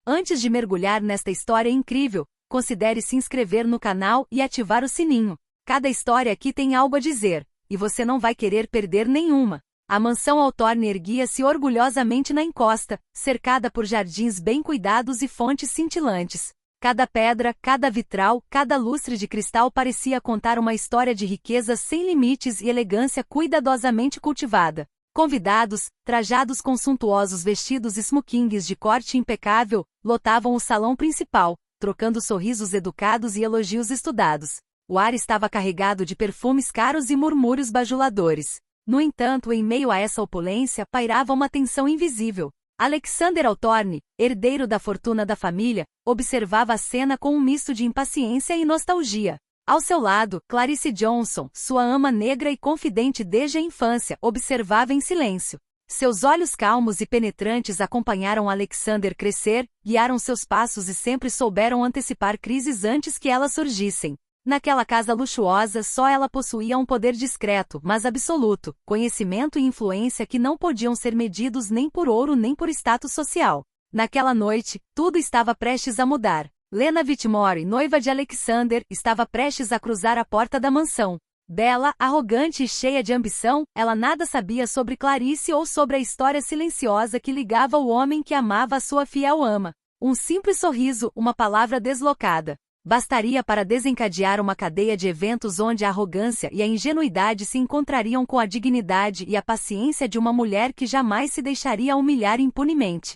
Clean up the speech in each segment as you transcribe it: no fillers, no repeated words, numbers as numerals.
Antes de mergulhar nesta história incrível, considere se inscrever no canal e ativar o sininho. Cada história aqui tem algo a dizer, e você não vai querer perder nenhuma. A mansão Hawthorne erguia-se orgulhosamente na encosta, cercada por jardins bem cuidados e fontes cintilantes. Cada pedra, cada vitral, cada lustre de cristal parecia contar uma história de riqueza sem limites e elegância cuidadosamente cultivada. Convidados, trajados com suntuosos vestidos e smokings de corte impecável, lotavam o salão principal, trocando sorrisos educados e elogios estudados. O ar estava carregado de perfumes caros e murmúrios bajuladores. No entanto, em meio a essa opulência pairava uma tensão invisível. Alexander Hawthorne, herdeiro da fortuna da família, observava a cena com um misto de impaciência e nostalgia. Ao seu lado, Clarice Johnson, sua ama negra e confidente desde a infância, observava em silêncio. Seus olhos calmos e penetrantes acompanharam Alexander crescer, guiaram seus passos e sempre souberam antecipar crises antes que elas surgissem. Naquela casa luxuosa só ela possuía um poder discreto, mas absoluto, conhecimento e influência que não podiam ser medidos nem por ouro nem por status social. Naquela noite, tudo estava prestes a mudar. Lena Whitmore, noiva de Alexander, estava prestes a cruzar a porta da mansão. Bela, arrogante e cheia de ambição, ela nada sabia sobre Clarice ou sobre a história silenciosa que ligava o homem que amava a sua fiel ama. Um simples sorriso, uma palavra deslocada. Bastaria para desencadear uma cadeia de eventos onde a arrogância e a ingenuidade se encontrariam com a dignidade e a paciência de uma mulher que jamais se deixaria humilhar impunemente.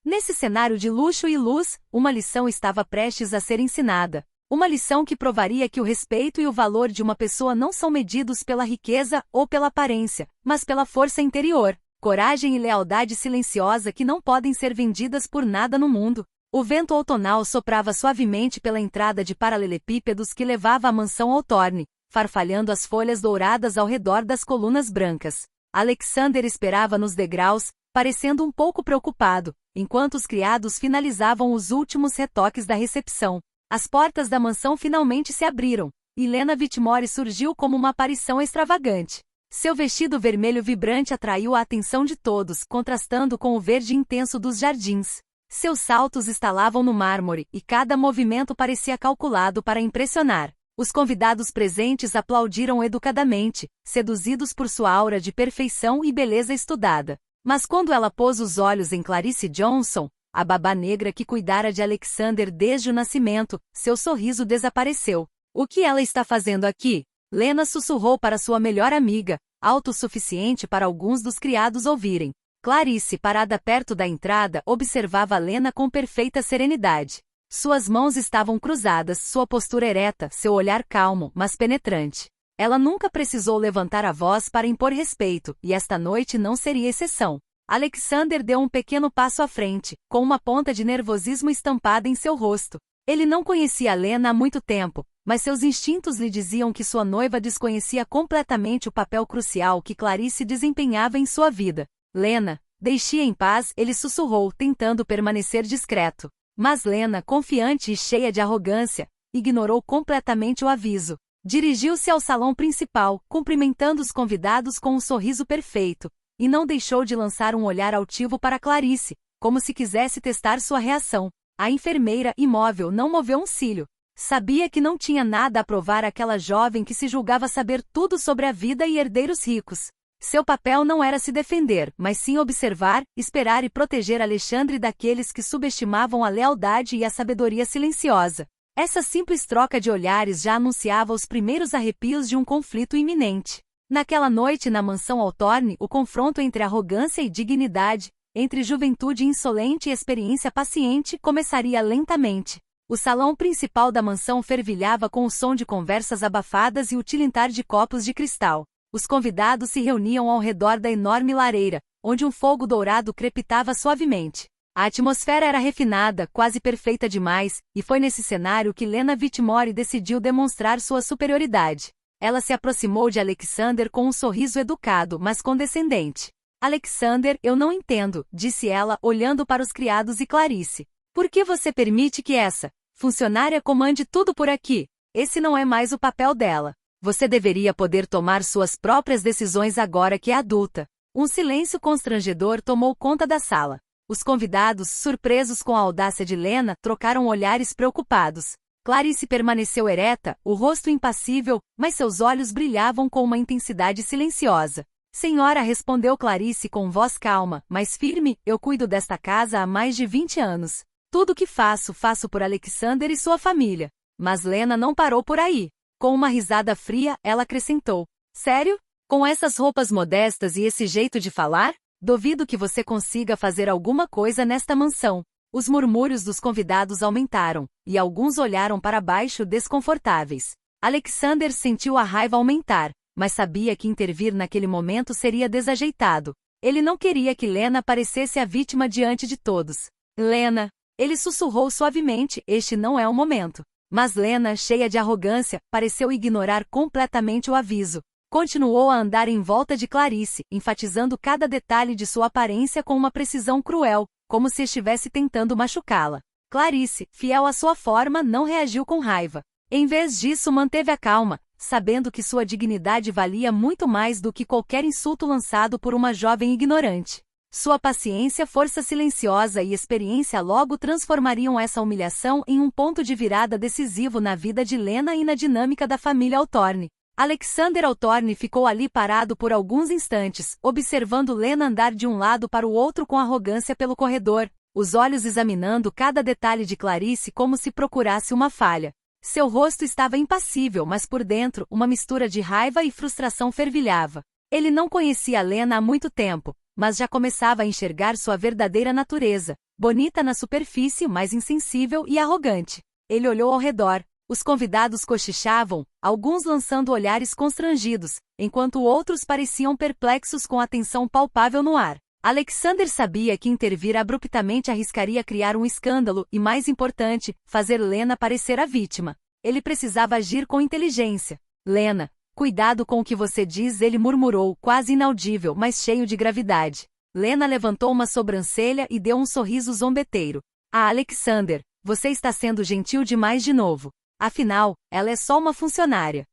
Nesse cenário de luxo e luz, uma lição estava prestes a ser ensinada. Uma lição que provaria que o respeito e o valor de uma pessoa não são medidos pela riqueza ou pela aparência, mas pela força interior, coragem e lealdade silenciosa que não podem ser vendidas por nada no mundo. O vento outonal soprava suavemente pela entrada de paralelepípedos que levava à mansão Hawthorne, farfalhando as folhas douradas ao redor das colunas brancas. Alexander esperava nos degraus, parecendo um pouco preocupado, enquanto os criados finalizavam os últimos retoques da recepção. As portas da mansão finalmente se abriram, e Lena Whitmore surgiu como uma aparição extravagante. Seu vestido vermelho vibrante atraiu a atenção de todos, contrastando com o verde intenso dos jardins. Seus saltos estalavam no mármore, e cada movimento parecia calculado para impressionar. Os convidados presentes aplaudiram educadamente, seduzidos por sua aura de perfeição e beleza estudada. Mas quando ela pôs os olhos em Clarice Johnson, a babá negra que cuidara de Alexander desde o nascimento, seu sorriso desapareceu. O que ela está fazendo aqui? Lena sussurrou para sua melhor amiga, autossuficiente para alguns dos criados ouvirem. Clarice, parada perto da entrada, observava Lena com perfeita serenidade. Suas mãos estavam cruzadas, sua postura ereta, seu olhar calmo, mas penetrante. Ela nunca precisou levantar a voz para impor respeito, e esta noite não seria exceção. Alexander deu um pequeno passo à frente, com uma ponta de nervosismo estampada em seu rosto. Ele não conhecia Lena há muito tempo, mas seus instintos lhe diziam que sua noiva desconhecia completamente o papel crucial que Clarice desempenhava em sua vida. Lena, deixe-a em paz, ele sussurrou, tentando permanecer discreto. Mas Lena, confiante e cheia de arrogância, ignorou completamente o aviso. Dirigiu-se ao salão principal, cumprimentando os convidados com um sorriso perfeito, e não deixou de lançar um olhar altivo para Clarice, como se quisesse testar sua reação. A enfermeira, imóvel, não moveu um cílio. Sabia que não tinha nada a provar àquela jovem que se julgava saber tudo sobre a vida e herdeiros ricos. Seu papel não era se defender, mas sim observar, esperar e proteger Alexandre daqueles que subestimavam a lealdade e a sabedoria silenciosa. Essa simples troca de olhares já anunciava os primeiros arrepios de um conflito iminente. Naquela noite na mansão Hawthorne, o confronto entre arrogância e dignidade, entre juventude insolente e experiência paciente, começaria lentamente. O salão principal da mansão fervilhava com o som de conversas abafadas e o tilintar de copos de cristal. Os convidados se reuniam ao redor da enorme lareira, onde um fogo dourado crepitava suavemente. A atmosfera era refinada, quase perfeita demais, e foi nesse cenário que Lena Whitmore decidiu demonstrar sua superioridade. Ela se aproximou de Alexander com um sorriso educado, mas condescendente. Alexander, eu não entendo, disse ela, olhando para os criados e Clarice. Por que você permite que essa funcionária comande tudo por aqui? Esse não é mais o papel dela. Você deveria poder tomar suas próprias decisões agora que é adulta. Um silêncio constrangedor tomou conta da sala. Os convidados, surpresos com a audácia de Lena, trocaram olhares preocupados. Clarice permaneceu ereta, o rosto impassível, mas seus olhos brilhavam com uma intensidade silenciosa. Senhora, respondeu Clarice com voz calma, mas firme, eu cuido desta casa há mais de 20 anos. Tudo o que faço por Alexander e sua família. Mas Lena não parou por aí. Com uma risada fria, ela acrescentou. Sério? Com essas roupas modestas e esse jeito de falar? Duvido que você consiga fazer alguma coisa nesta mansão. Os murmúrios dos convidados aumentaram, e alguns olharam para baixo desconfortáveis. Alexander sentiu a raiva aumentar, mas sabia que intervir naquele momento seria desajeitado. Ele não queria que Lena parecesse a vítima diante de todos. Lena! Ele sussurrou suavemente, este não é o momento. Mas Lena, cheia de arrogância, pareceu ignorar completamente o aviso. Continuou a andar em volta de Clarice, enfatizando cada detalhe de sua aparência com uma precisão cruel, como se estivesse tentando machucá-la. Clarice, fiel à sua forma, não reagiu com raiva. Em vez disso, manteve a calma, sabendo que sua dignidade valia muito mais do que qualquer insulto lançado por uma jovem ignorante. Sua paciência, força silenciosa e experiência logo transformariam essa humilhação em um ponto de virada decisivo na vida de Lena e na dinâmica da família Hawthorne. Alexander Hawthorne ficou ali parado por alguns instantes, observando Lena andar de um lado para o outro com arrogância pelo corredor, os olhos examinando cada detalhe de Clarice como se procurasse uma falha. Seu rosto estava impassível, mas por dentro, uma mistura de raiva e frustração fervilhava. Ele não conhecia Lena há muito tempo, mas já começava a enxergar sua verdadeira natureza, bonita na superfície, mas insensível e arrogante. Ele olhou ao redor. Os convidados cochichavam, alguns lançando olhares constrangidos, enquanto outros pareciam perplexos com a tensão palpável no ar. Alexander sabia que intervir abruptamente arriscaria criar um escândalo e, mais importante, fazer Lena parecer a vítima. Ele precisava agir com inteligência. Lena, cuidado com o que você diz, ele murmurou, quase inaudível, mas cheio de gravidade. Lena levantou uma sobrancelha e deu um sorriso zombeteiro. Ah, Alexander, você está sendo gentil demais de novo. Afinal, ela é só uma funcionária.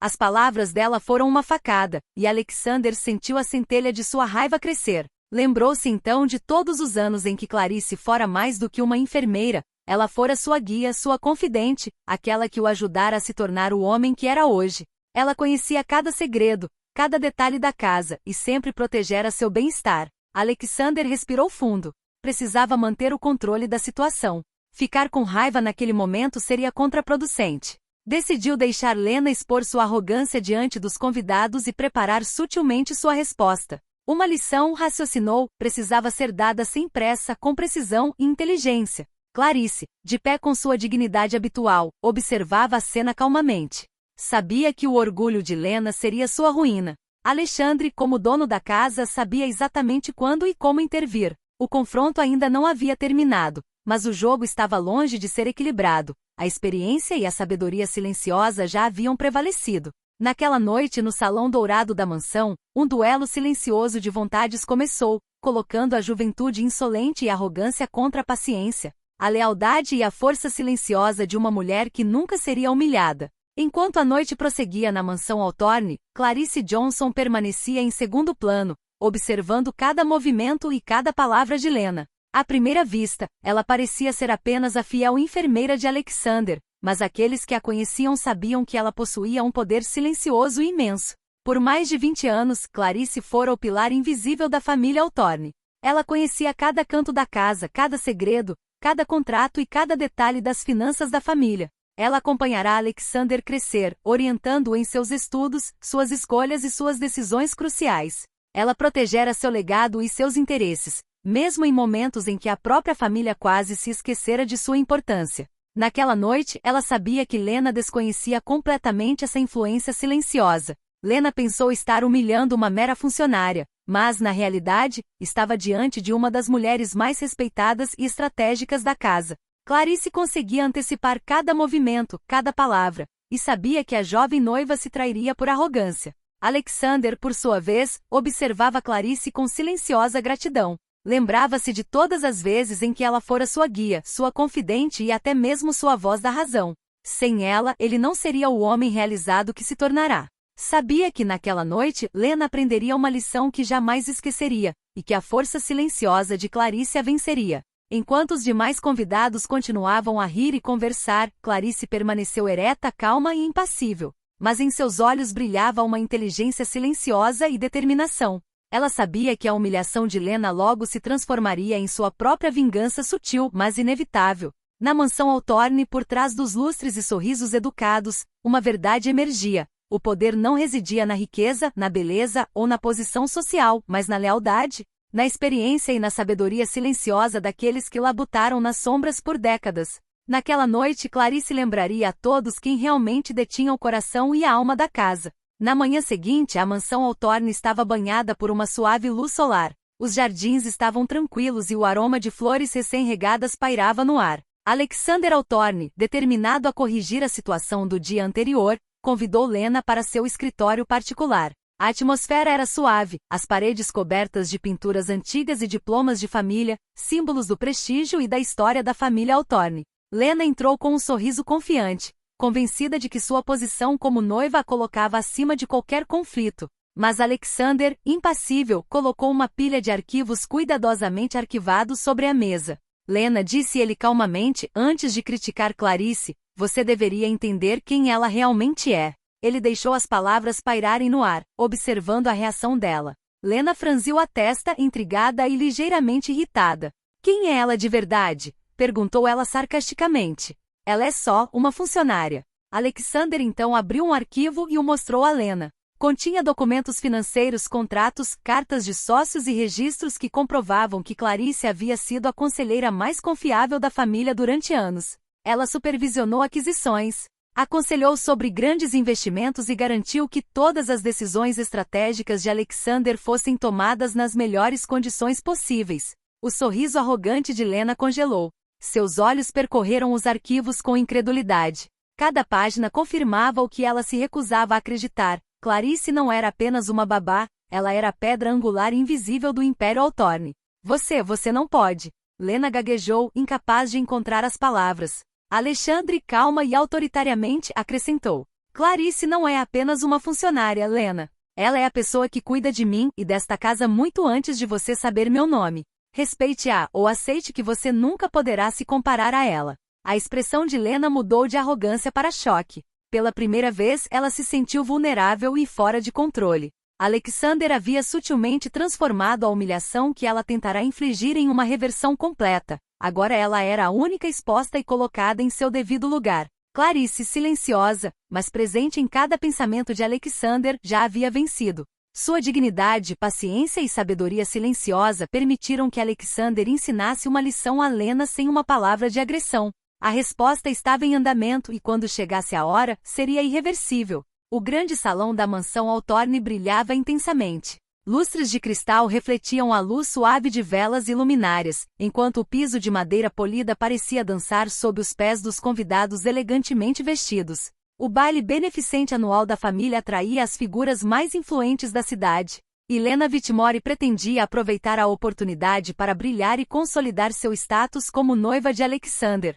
As palavras dela foram uma facada, e Alexander sentiu a centelha de sua raiva crescer. Lembrou-se então de todos os anos em que Clarice fora mais do que uma enfermeira, ela fora sua guia, sua confidente, aquela que o ajudara a se tornar o homem que era hoje. Ela conhecia cada segredo, cada detalhe da casa, e sempre protegera seu bem-estar. Alexander respirou fundo. Precisava manter o controle da situação. Ficar com raiva naquele momento seria contraproducente. Decidiu deixar Lena expor sua arrogância diante dos convidados e preparar sutilmente sua resposta. Uma lição, raciocinou, precisava ser dada sem pressa, com precisão e inteligência. Clarice, de pé com sua dignidade habitual, observava a cena calmamente. Sabia que o orgulho de Lena seria sua ruína. Alexandre, como dono da casa, sabia exatamente quando e como intervir. O confronto ainda não havia terminado, mas o jogo estava longe de ser equilibrado. A experiência e a sabedoria silenciosa já haviam prevalecido. Naquela noite no salão dourado da mansão, um duelo silencioso de vontades começou, colocando a juventude insolente e arrogância contra a paciência, a lealdade e a força silenciosa de uma mulher que nunca seria humilhada. Enquanto a noite prosseguia na mansão Hawthorne, Clarice Johnson permanecia em segundo plano, observando cada movimento e cada palavra de Lena. À primeira vista, ela parecia ser apenas a fiel enfermeira de Alexander, mas aqueles que a conheciam sabiam que ela possuía um poder silencioso e imenso. Por mais de 20 anos, Clarice fora o pilar invisível da família Hawthorne. Ela conhecia cada canto da casa, cada segredo, cada contrato e cada detalhe das finanças da família. Ela acompanhará Alexander crescer, orientando-o em seus estudos, suas escolhas e suas decisões cruciais. Ela protegera seu legado e seus interesses, mesmo em momentos em que a própria família quase se esquecera de sua importância. Naquela noite, ela sabia que Lena desconhecia completamente essa influência silenciosa. Lena pensou estar humilhando uma mera funcionária, mas, na realidade, estava diante de uma das mulheres mais respeitadas e estratégicas da casa. Clarice conseguia antecipar cada movimento, cada palavra, e sabia que a jovem noiva se trairia por arrogância. Alexander, por sua vez, observava Clarice com silenciosa gratidão. Lembrava-se de todas as vezes em que ela fora sua guia, sua confidente e até mesmo sua voz da razão. Sem ela, ele não seria o homem realizado que se tornará. Sabia que naquela noite Lena aprenderia uma lição que jamais esqueceria, e que a força silenciosa de Clarice a venceria. Enquanto os demais convidados continuavam a rir e conversar, Clarice permaneceu ereta, calma e impassível. Mas em seus olhos brilhava uma inteligência silenciosa e determinação. Ela sabia que a humilhação de Lena logo se transformaria em sua própria vingança sutil, mas inevitável. Na mansão Hawthorne, por trás dos lustres e sorrisos educados, uma verdade emergia. O poder não residia na riqueza, na beleza ou na posição social, mas na lealdade, na experiência e na sabedoria silenciosa daqueles que labutaram nas sombras por décadas. Naquela noite, Clarice lembraria a todos quem realmente detinha o coração e a alma da casa. Na manhã seguinte, a mansão Hawthorne estava banhada por uma suave luz solar. Os jardins estavam tranquilos e o aroma de flores recém-regadas pairava no ar. Alexander Hawthorne, determinado a corrigir a situação do dia anterior, convidou Lena para seu escritório particular. A atmosfera era suave, as paredes cobertas de pinturas antigas e diplomas de família, símbolos do prestígio e da história da família Hawthorne. Lena entrou com um sorriso confiante, convencida de que sua posição como noiva a colocava acima de qualquer conflito. Mas Alexander, impassível, colocou uma pilha de arquivos cuidadosamente arquivados sobre a mesa. Lena, disse ele calmamente, antes de criticar Clarice, você deveria entender quem ela realmente é. Ele deixou as palavras pairarem no ar, observando a reação dela. Lena franziu a testa, intrigada e ligeiramente irritada. Quem é ela de verdade? Perguntou ela sarcasticamente. Ela é só uma funcionária. Alexander então abriu um arquivo e o mostrou a Lena. Continha documentos financeiros, contratos, cartas de sócios e registros que comprovavam que Clarice havia sido a conselheira mais confiável da família durante anos. Ela supervisionou aquisições, aconselhou sobre grandes investimentos e garantiu que todas as decisões estratégicas de Alexander fossem tomadas nas melhores condições possíveis. O sorriso arrogante de Lena congelou. Seus olhos percorreram os arquivos com incredulidade. Cada página confirmava o que ela se recusava a acreditar. Clarice não era apenas uma babá, ela era a pedra angular invisível do Império Hawthorne. Você não pode. Lena gaguejou, incapaz de encontrar as palavras. Alexandre, calma e autoritariamente, acrescentou. Clarice não é apenas uma funcionária, Lena. Ela é a pessoa que cuida de mim e desta casa muito antes de você saber meu nome. Respeite-a ou aceite que você nunca poderá se comparar a ela. A expressão de Lena mudou de arrogância para choque. Pela primeira vez, ela se sentiu vulnerável e fora de controle. Alexander havia sutilmente transformado a humilhação que ela tentará infligir em uma reversão completa. Agora ela era a única exposta e colocada em seu devido lugar. Clarice, silenciosa, mas presente em cada pensamento de Alexander, já havia vencido. Sua dignidade, paciência e sabedoria silenciosa permitiram que Alexander ensinasse uma lição a Lena sem uma palavra de agressão. A resposta estava em andamento e quando chegasse a hora, seria irreversível. O grande salão da mansão Hawthorne brilhava intensamente. Lustres de cristal refletiam a luz suave de velas e luminárias, enquanto o piso de madeira polida parecia dançar sob os pés dos convidados elegantemente vestidos. O baile beneficente anual da família atraía as figuras mais influentes da cidade. E Lena Whitmore pretendia aproveitar a oportunidade para brilhar e consolidar seu status como noiva de Alexander.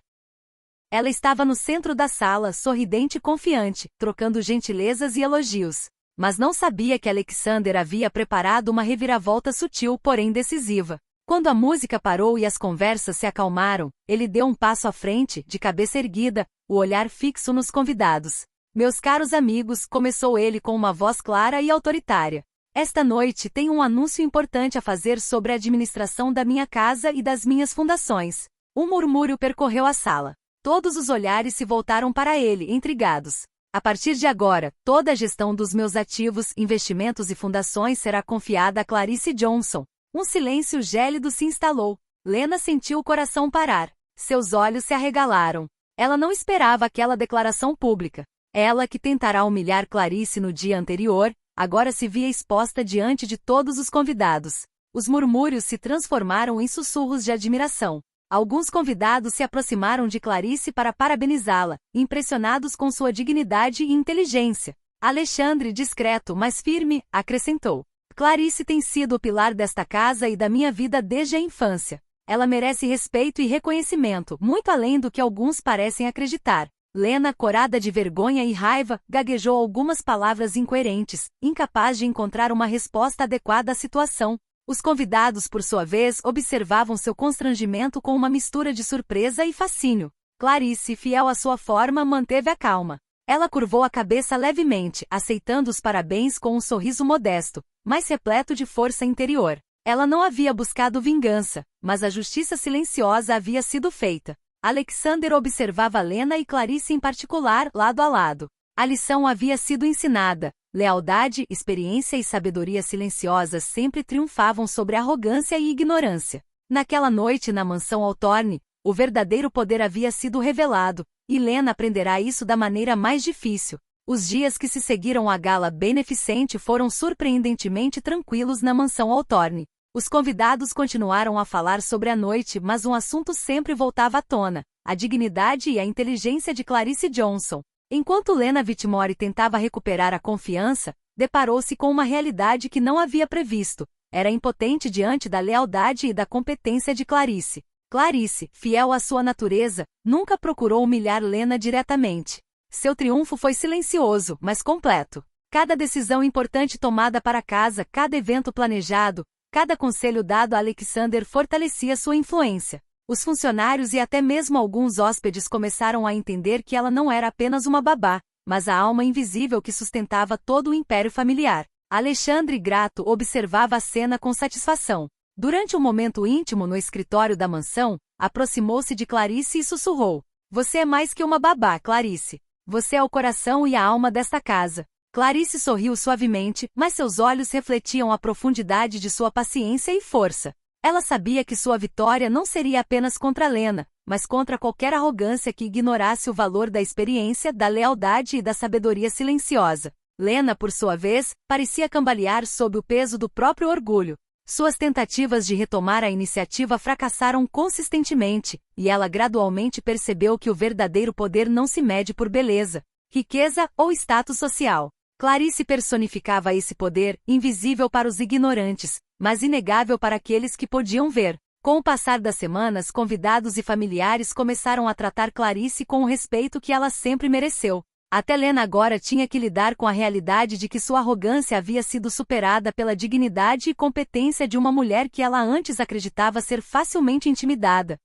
Ela estava no centro da sala, sorridente e confiante, trocando gentilezas e elogios. Mas não sabia que Alexander havia preparado uma reviravolta sutil, porém decisiva. Quando a música parou e as conversas se acalmaram, ele deu um passo à frente, de cabeça erguida, o olhar fixo nos convidados. Meus caros amigos, começou ele com uma voz clara e autoritária. Esta noite tenho um anúncio importante a fazer sobre a administração da minha casa e das minhas fundações. Um murmúrio percorreu a sala. Todos os olhares se voltaram para ele, intrigados. A partir de agora, toda a gestão dos meus ativos, investimentos e fundações será confiada a Clarice Johnson. Um silêncio gélido se instalou. Lena sentiu o coração parar. Seus olhos se arregalaram. Ela não esperava aquela declaração pública. Ela, que tentará humilhar Clarice no dia anterior, agora se via exposta diante de todos os convidados. Os murmúrios se transformaram em sussurros de admiração. Alguns convidados se aproximaram de Clarice para parabenizá-la, impressionados com sua dignidade e inteligência. Alexandre, discreto, mas firme, acrescentou. Clarice tem sido o pilar desta casa e da minha vida desde a infância. Ela merece respeito e reconhecimento, muito além do que alguns parecem acreditar. Lena, corada de vergonha e raiva, gaguejou algumas palavras incoerentes, incapaz de encontrar uma resposta adequada à situação. Os convidados, por sua vez, observavam seu constrangimento com uma mistura de surpresa e fascínio. Clarice, fiel à sua forma, manteve a calma. Ela curvou a cabeça levemente, aceitando os parabéns com um sorriso modesto, mas repleto de força interior. Ela não havia buscado vingança, mas a justiça silenciosa havia sido feita. Alexander observava Lena e Clarice em particular, lado a lado. A lição havia sido ensinada. Lealdade, experiência e sabedoria silenciosas sempre triunfavam sobre arrogância e ignorância. Naquela noite na mansão Hawthorne, o verdadeiro poder havia sido revelado, e Lena aprenderá isso da maneira mais difícil. Os dias que se seguiram à gala beneficente foram surpreendentemente tranquilos na mansão Hawthorne. Os convidados continuaram a falar sobre a noite, mas um assunto sempre voltava à tona: a dignidade e a inteligência de Clarice Johnson. Enquanto Lena Whitmore tentava recuperar a confiança, deparou-se com uma realidade que não havia previsto. Era impotente diante da lealdade e da competência de Clarice. Clarice, fiel à sua natureza, nunca procurou humilhar Lena diretamente. Seu triunfo foi silencioso, mas completo. Cada decisão importante tomada para casa, cada evento planejado, cada conselho dado a Alexander fortalecia sua influência. Os funcionários e até mesmo alguns hóspedes começaram a entender que ela não era apenas uma babá, mas a alma invisível que sustentava todo o império familiar. Alexandre, grato, observava a cena com satisfação. Durante um momento íntimo no escritório da mansão, aproximou-se de Clarice e sussurrou: "Você é mais que uma babá, Clarice. Você é o coração e a alma desta casa." Clarice sorriu suavemente, mas seus olhos refletiam a profundidade de sua paciência e força. Ela sabia que sua vitória não seria apenas contra Lena, mas contra qualquer arrogância que ignorasse o valor da experiência, da lealdade e da sabedoria silenciosa. Lena, por sua vez, parecia cambalear sob o peso do próprio orgulho. Suas tentativas de retomar a iniciativa fracassaram consistentemente, e ela gradualmente percebeu que o verdadeiro poder não se mede por beleza, riqueza ou status social. Clarice personificava esse poder, invisível para os ignorantes, mas inegável para aqueles que podiam ver. Com o passar das semanas, convidados e familiares começaram a tratar Clarice com o respeito que ela sempre mereceu. Até Lena agora tinha que lidar com a realidade de que sua arrogância havia sido superada pela dignidade e competência de uma mulher que ela antes acreditava ser facilmente intimidada.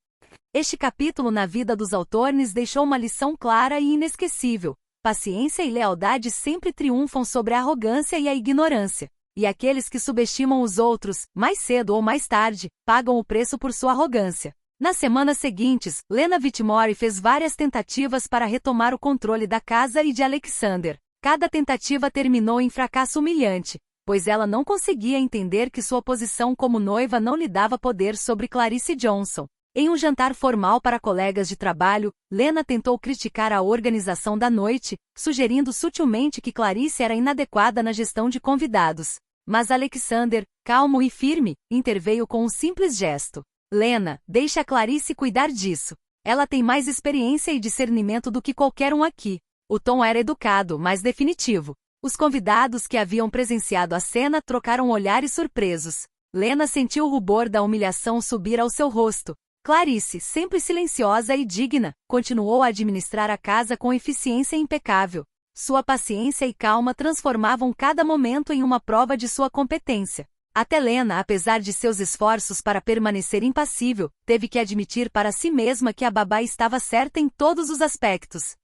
Este capítulo na vida dos Hawthornes deixou uma lição clara e inesquecível. Paciência e lealdade sempre triunfam sobre a arrogância e a ignorância. E aqueles que subestimam os outros, mais cedo ou mais tarde, pagam o preço por sua arrogância. Nas semanas seguintes, Lena Whitmore fez várias tentativas para retomar o controle da casa e de Alexander. Cada tentativa terminou em fracasso humilhante, pois ela não conseguia entender que sua posição como noiva não lhe dava poder sobre Clarice Johnson. Em um jantar formal para colegas de trabalho, Lena tentou criticar a organização da noite, sugerindo sutilmente que Clarice era inadequada na gestão de convidados. Mas Alexander, calmo e firme, interveio com um simples gesto. "Lena, deixe a Clarice cuidar disso. Ela tem mais experiência e discernimento do que qualquer um aqui." O tom era educado, mas definitivo. Os convidados que haviam presenciado a cena trocaram olhares surpresos. Lena sentiu o rubor da humilhação subir ao seu rosto. Clarice, sempre silenciosa e digna, continuou a administrar a casa com eficiência impecável. Sua paciência e calma transformavam cada momento em uma prova de sua competência. Até Lena, apesar de seus esforços para permanecer impassível, teve que admitir para si mesma que a babá estava certa em todos os aspectos.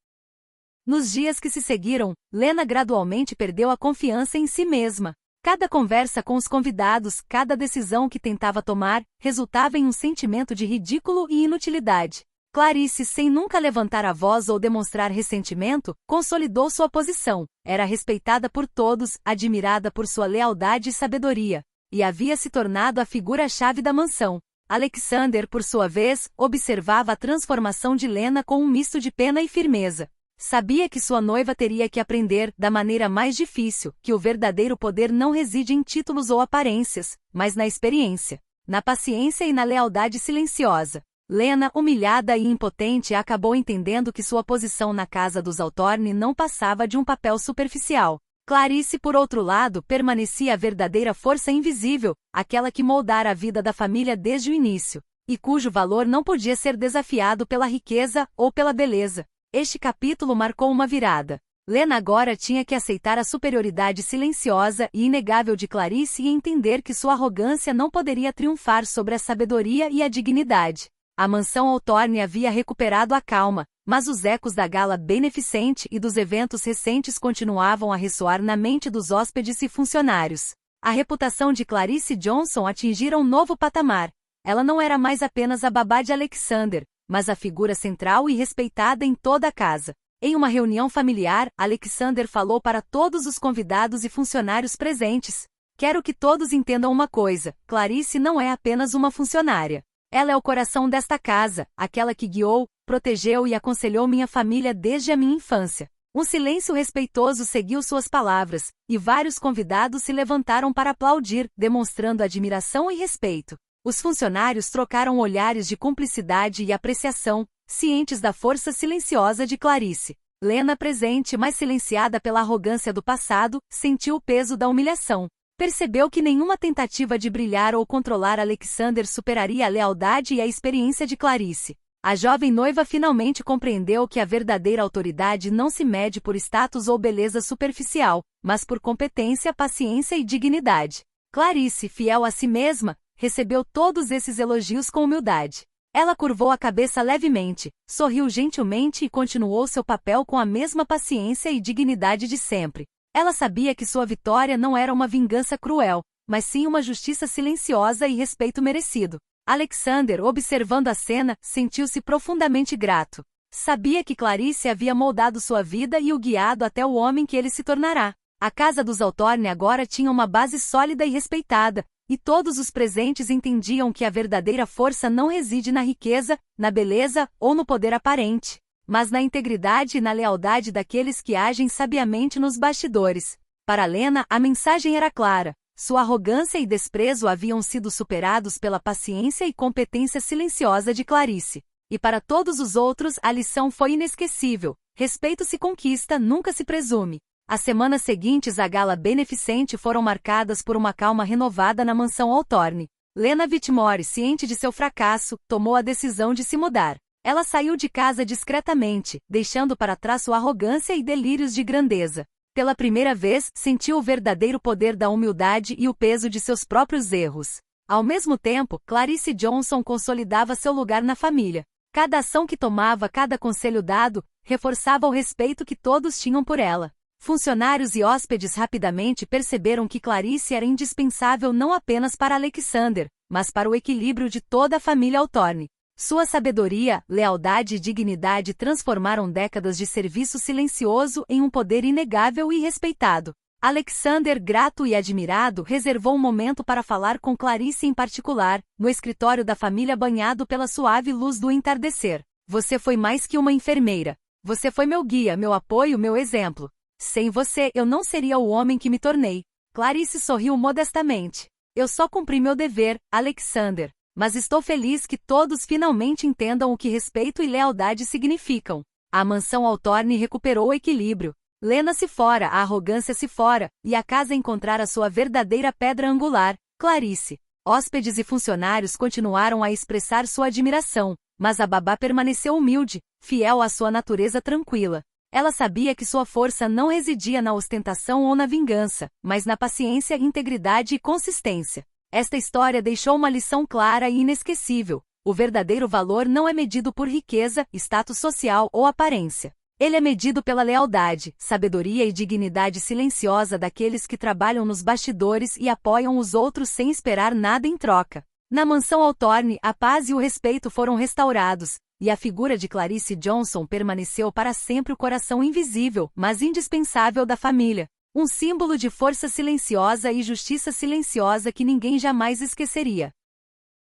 Nos dias que se seguiram, Lena gradualmente perdeu a confiança em si mesma. Cada conversa com os convidados, cada decisão que tentava tomar, resultava em um sentimento de ridículo e inutilidade. Clarice, sem nunca levantar a voz ou demonstrar ressentimento, consolidou sua posição. Era respeitada por todos, admirada por sua lealdade e sabedoria, e havia se tornado a figura-chave da mansão. Alexander, por sua vez, observava a transformação de Lena com um misto de pena e firmeza. Sabia que sua noiva teria que aprender, da maneira mais difícil, que o verdadeiro poder não reside em títulos ou aparências, mas na experiência, na paciência e na lealdade silenciosa. Lena, humilhada e impotente, acabou entendendo que sua posição na casa dos Hawthorne não passava de um papel superficial. Clarice, por outro lado, permanecia a verdadeira força invisível, aquela que moldara a vida da família desde o início, e cujo valor não podia ser desafiado pela riqueza ou pela beleza. Este capítulo marcou uma virada. Lena agora tinha que aceitar a superioridade silenciosa e inegável de Clarice e entender que sua arrogância não poderia triunfar sobre a sabedoria e a dignidade. A mansão Hawthorne havia recuperado a calma, mas os ecos da gala beneficente e dos eventos recentes continuavam a ressoar na mente dos hóspedes e funcionários. A reputação de Clarice Johnson atingira um novo patamar. Ela não era mais apenas a babá de Alexander, mas a figura central e respeitada em toda a casa. Em uma reunião familiar, Alexander falou para todos os convidados e funcionários presentes: "Quero que todos entendam uma coisa, Clarice não é apenas uma funcionária. Ela é o coração desta casa, aquela que guiou, protegeu e aconselhou minha família desde a minha infância." Um silêncio respeitoso seguiu suas palavras, e vários convidados se levantaram para aplaudir, demonstrando admiração e respeito. Os funcionários trocaram olhares de cumplicidade e apreciação, cientes da força silenciosa de Clarice. Lena, presente mas silenciada pela arrogância do passado, sentiu o peso da humilhação. Percebeu que nenhuma tentativa de brilhar ou controlar Alexander superaria a lealdade e a experiência de Clarice. A jovem noiva finalmente compreendeu que a verdadeira autoridade não se mede por status ou beleza superficial, mas por competência, paciência e dignidade. Clarice, fiel a si mesma, recebeu todos esses elogios com humildade. Ela curvou a cabeça levemente, sorriu gentilmente e continuou seu papel com a mesma paciência e dignidade de sempre. Ela sabia que sua vitória não era uma vingança cruel, mas sim uma justiça silenciosa e respeito merecido. Alexander, observando a cena, sentiu-se profundamente grato. Sabia que Clarice havia moldado sua vida e o guiado até o homem que ele se tornará. A casa dos Hawthorne agora tinha uma base sólida e respeitada, e todos os presentes entendiam que a verdadeira força não reside na riqueza, na beleza ou no poder aparente, mas na integridade e na lealdade daqueles que agem sabiamente nos bastidores. Para Lena, a mensagem era clara. Sua arrogância e desprezo haviam sido superados pela paciência e competência silenciosa de Clarice. E para todos os outros a lição foi inesquecível: respeito se conquista, nunca se presume. As semanas seguintes à gala beneficente foram marcadas por uma calma renovada na mansão Hawthorne. Lena Whitmore, ciente de seu fracasso, tomou a decisão de se mudar. Ela saiu de casa discretamente, deixando para trás sua arrogância e delírios de grandeza. Pela primeira vez, sentiu o verdadeiro poder da humildade e o peso de seus próprios erros. Ao mesmo tempo, Clarice Johnson consolidava seu lugar na família. Cada ação que tomava, cada conselho dado, reforçava o respeito que todos tinham por ela. Funcionários e hóspedes rapidamente perceberam que Clarice era indispensável não apenas para Alexander, mas para o equilíbrio de toda a família Hawthorne. Sua sabedoria, lealdade e dignidade transformaram décadas de serviço silencioso em um poder inegável e respeitado. Alexander, grato e admirado, reservou um momento para falar com Clarice em particular, no escritório da família banhado pela suave luz do entardecer. "Você foi mais que uma enfermeira. Você foi meu guia, meu apoio, meu exemplo. Sem você, eu não seria o homem que me tornei." Clarice sorriu modestamente. "Eu só cumpri meu dever, Alexander. Mas estou feliz que todos finalmente entendam o que respeito e lealdade significam." A mansão Hawthorne recuperou o equilíbrio. Lena se fora, a arrogância se fora, e a casa encontrara sua verdadeira pedra angular, Clarice. Hóspedes e funcionários continuaram a expressar sua admiração, mas a babá permaneceu humilde, fiel à sua natureza tranquila. Ela sabia que sua força não residia na ostentação ou na vingança, mas na paciência, integridade e consistência. Esta história deixou uma lição clara e inesquecível: o verdadeiro valor não é medido por riqueza, status social ou aparência. Ele é medido pela lealdade, sabedoria e dignidade silenciosa daqueles que trabalham nos bastidores e apoiam os outros sem esperar nada em troca. Na mansão Hawthorne, a paz e o respeito foram restaurados, e a figura de Clarice Johnson permaneceu para sempre o coração invisível, mas indispensável da família. Um símbolo de força silenciosa e justiça silenciosa que ninguém jamais esqueceria.